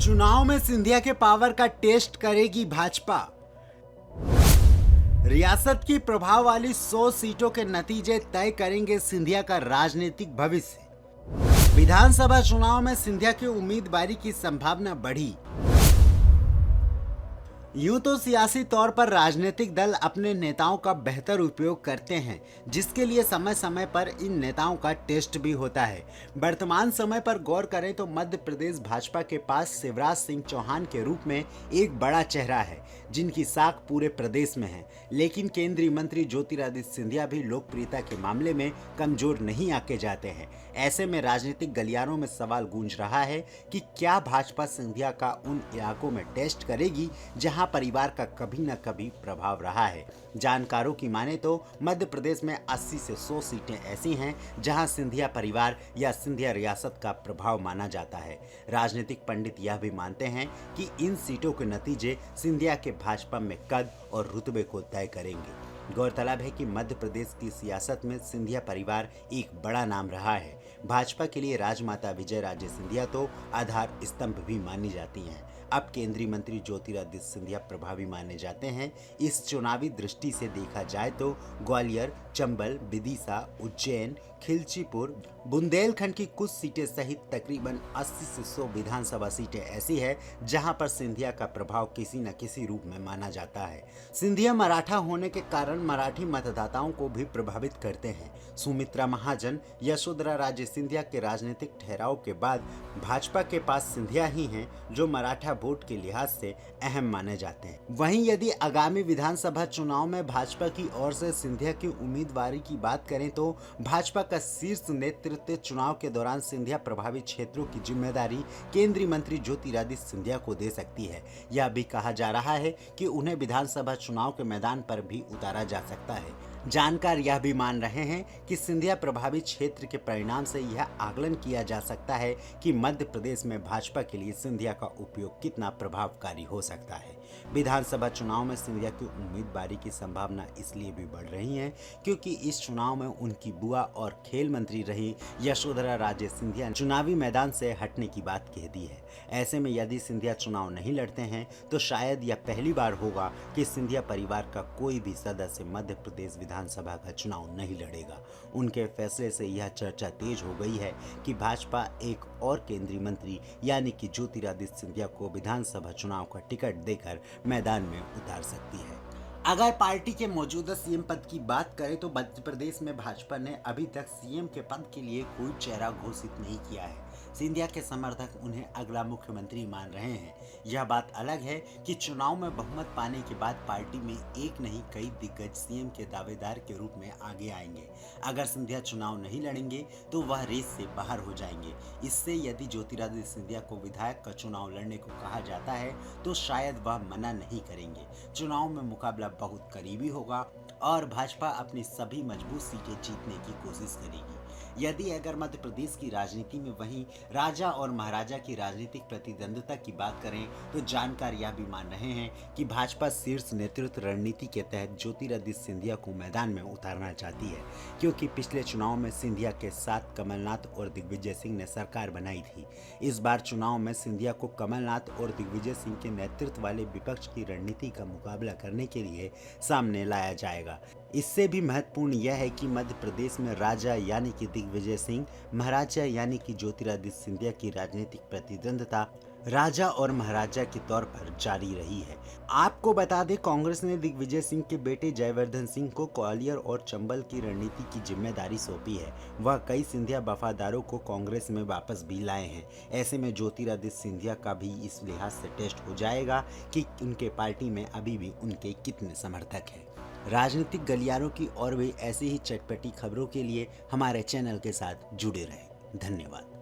चुनाव में सिंधिया के पावर का टेस्ट करेगी भाजपा। रियासत की प्रभाव वाली 100 सीटों के नतीजे तय करेंगे सिंधिया का राजनीतिक भविष्य। विधानसभा चुनाव में सिंधिया की उम्मीदवारी की संभावना बढ़ी। यूं तो सियासी तौर पर राजनीतिक दल अपने नेताओं का बेहतर उपयोग करते हैं, जिसके लिए समय समय पर इन नेताओं का टेस्ट भी होता है। वर्तमान समय पर गौर करें तो मध्य प्रदेश भाजपा के पास शिवराज सिंह चौहान के रूप में एक बड़ा चेहरा है, जिनकी साख पूरे प्रदेश में है। लेकिन केंद्रीय मंत्री ज्योतिरादित्य सिंधिया भी लोकप्रियता के मामले में कमजोर नहीं आके जाते हैं। ऐसे में राजनीतिक गलियारों में सवाल गूंज रहा है कि क्या भाजपा सिंधिया का उन इलाकों में टेस्ट करेगी जहां परिवार का कभी न कभी प्रभाव रहा है। जानकारों की माने तो मध्य प्रदेश में 80 से 100 सीटें ऐसी हैं जहां सिंधिया परिवार या सिंधिया रियासत का प्रभाव माना जाता है। राजनीतिक पंडित यह भी मानते हैं कि इन सीटों के नतीजे सिंधिया के भाजपा में कद और रुतबे को तय करेंगे। गौरतलब है कि मध्य प्रदेश की सियासत में सिंधिया परिवार एक बड़ा नाम रहा है। भाजपा के लिए राजमाता विजय राजे सिंधिया तो आधार स्तंभ भी मानी जाती हैं। अब केंद्रीय मंत्री ज्योतिरादित्य सिंधिया प्रभावी माने जाते हैं। इस चुनावी दृष्टि से देखा जाए तो ग्वालियर, चंबल, विदिशा, उज्जैन, खिलचीपुर, बुंदेलखंड की कुछ सीटें सहित तकरीबन 80 से 100 विधानसभा सीटें ऐसी है जहां पर सिंधिया का प्रभाव किसी न किसी रूप में माना जाता है। सिंधिया मराठा होने के कारण मराठी मतदाताओं को भी प्रभावित करते हैं। सुमित्रा महाजन, यशोधरा राजे सिंधिया के राजनीतिक ठहराव के बाद भाजपा के पास सिंधिया ही हैं जो मराठा वोट के लिहाज से अहम माने जाते हैं। वहीं यदि आगामी विधानसभा चुनाव में भाजपा की ओर से सिंधिया की उम्मीदवारी की बात करें तो भाजपा का शीर्ष नेतृत्व चुनाव के दौरान सिंधिया प्रभावित क्षेत्रों की जिम्मेदारी केंद्रीय मंत्री ज्योतिरादित्य सिंधिया को दे सकती है। यह भी कहा जा रहा है कि उन्हें विधानसभा चुनाव के मैदान पर भी उतारा जा सकता है। जानकार यह भी मान रहे हैं कि सिंधिया प्रभावित क्षेत्र के परिणाम से यह आकलन किया जा सकता है कि मध्य प्रदेश में भाजपा के लिए सिंधिया का उपयोग कितना प्रभावकारी हो सकता है। विधानसभा चुनाव में सिंधिया की उम्मीदवारी की संभावना इसलिए भी बढ़ रही है क्योंकि इस चुनाव में उनकी बुआ और खेल मंत्री रही यशोधरा राजे सिंधिया ने चुनावी मैदान से हटने की बात कह दी है। ऐसे में यदि सिंधिया चुनाव नहीं लड़ते हैं तो शायद यह पहली बार होगा कि सिंधिया परिवार का कोई भी सदस्य मध्य प्रदेश विधानसभा का चुनाव नहीं लड़ेगा। उनके फैसले से यह चर्चा तेज हो गई है कि भाजपा एक और केंद्रीय मंत्री यानी कि ज्योतिरादित्य सिंधिया को विधानसभा चुनाव का टिकट देकर मैदान में उतार सकती है। अगर पार्टी के मौजूदा सीएम पद की बात करें तो मध्य प्रदेश में भाजपा ने अभी तक सीएम के पद के लिए कोई चेहरा घोषित नहीं किया है। सिंधिया के समर्थक उन्हें अगला मुख्यमंत्री मान रहे हैं। यह बात अलग है कि चुनाव में बहुमत पाने के बाद पार्टी में एक नहीं कई दिग्गज सीएम के दावेदार के रूप में आगे आएंगे। अगर सिंधिया चुनाव नहीं लड़ेंगे तो वह रेस से बाहर हो जाएंगे। इससे यदि ज्योतिरादित्य सिंधिया को विधायक का चुनाव लड़ने को कहा जाता है तो शायद वह मना नहीं करेंगे। चुनाव में मुकाबला बहुत करीबी होगा और भाजपा अपनी सभी मजबूत सीटें जीतने की कोशिश करेगी। यदि अगर मध्य प्रदेश की राजनीति में वहीं राजा और महाराजा की राजनीतिक प्रतिद्वंद्विता की बात करें तो जानकार यह भी मान रहे हैं कि भाजपा शीर्ष नेतृत्व रणनीति के तहत ज्योतिरादित्य सिंधिया को मैदान में उतारना चाहती है, क्योंकि पिछले चुनाव में सिंधिया के साथ कमलनाथ और दिग्विजय सिंह ने सरकार बनाई थी। इस बार चुनाव में सिंधिया को कमलनाथ और दिग्विजय सिंह के नेतृत्व वाले विपक्ष की रणनीति का मुकाबला करने के लिए सामने लाया जाएगा। इससे भी महत्वपूर्ण यह है कि मध्य प्रदेश में राजा यानी कि दिग्विजय सिंह, महाराजा यानी कि ज्योतिरादित्य सिंधिया की राजनीतिक प्रतिद्वंद्विता राजा और महाराजा के तौर पर जारी रही है। आपको बता दें, कांग्रेस ने दिग्विजय सिंह के बेटे जयवर्धन सिंह को ग्वालियर और चंबल की रणनीति की जिम्मेदारी सौंपी है। वह कई सिंधिया वफादारों को कांग्रेस में वापस भी लाए हैं। ऐसे में ज्योतिरादित्य सिंधिया का भी इस लिहाज से टेस्ट हो जाएगा कि उनके पार्टी में अभी भी उनके कितने समर्थक हैं। राजनीतिक गलियारों की और भी ऐसी ही चटपटी खबरों के लिए हमारे चैनल के साथ जुड़े रहें। धन्यवाद।